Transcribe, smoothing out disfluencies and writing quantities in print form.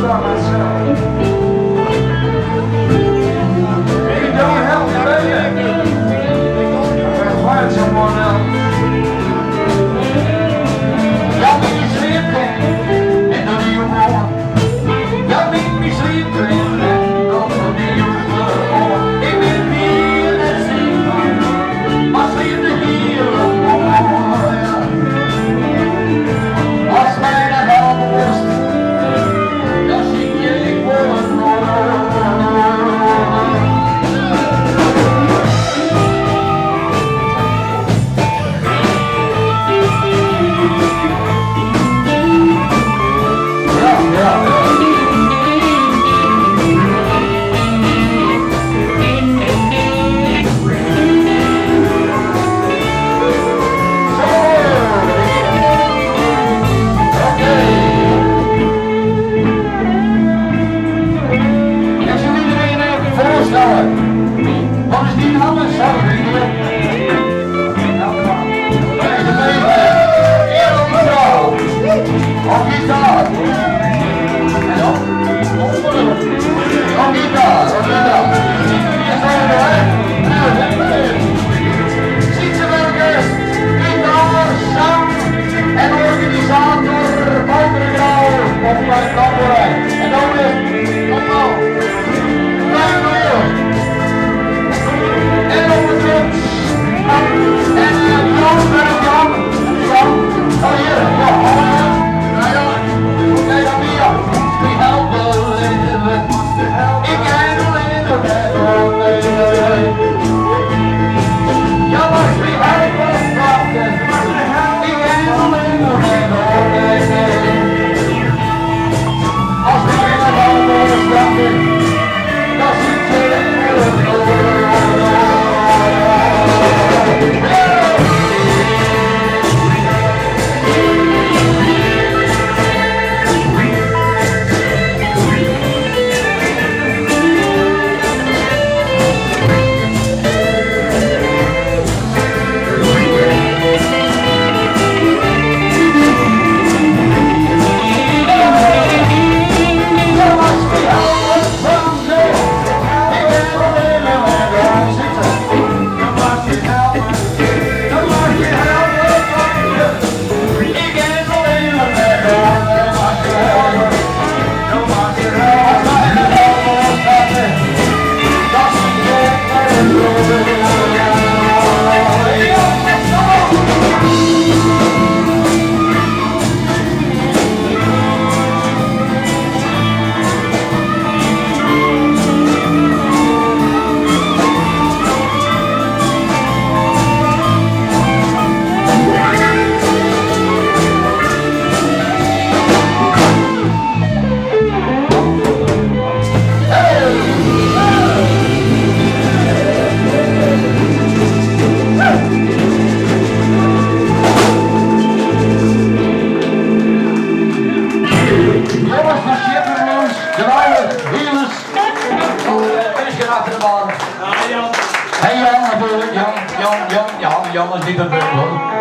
by myself. It don't help me, baby. I gotta find someone else. Y'all make me sleeping, and none of you more. Y'all make me sleeping, and none of you more. It made me feel that same. I sleep to heal more. Last night I almost got she getting one more. Wat is die nou met zo'n dingen? Op gitaar. En op? Op gitaar. Zietsewerkers, gitaar, zang en organisator Wouter Grauw op mijn tamboerijn. En dan weer, kom nou. Klein Leo. En op de drums. En Jan Bergman. Oh hier, ja, kijk dan weer. We helpen leven. Ik handel in de weg. Ja, maar we helpen praten. Ik handel in de weg. Als we in het handen staan, dan zit je in de Jan is niet een beugel.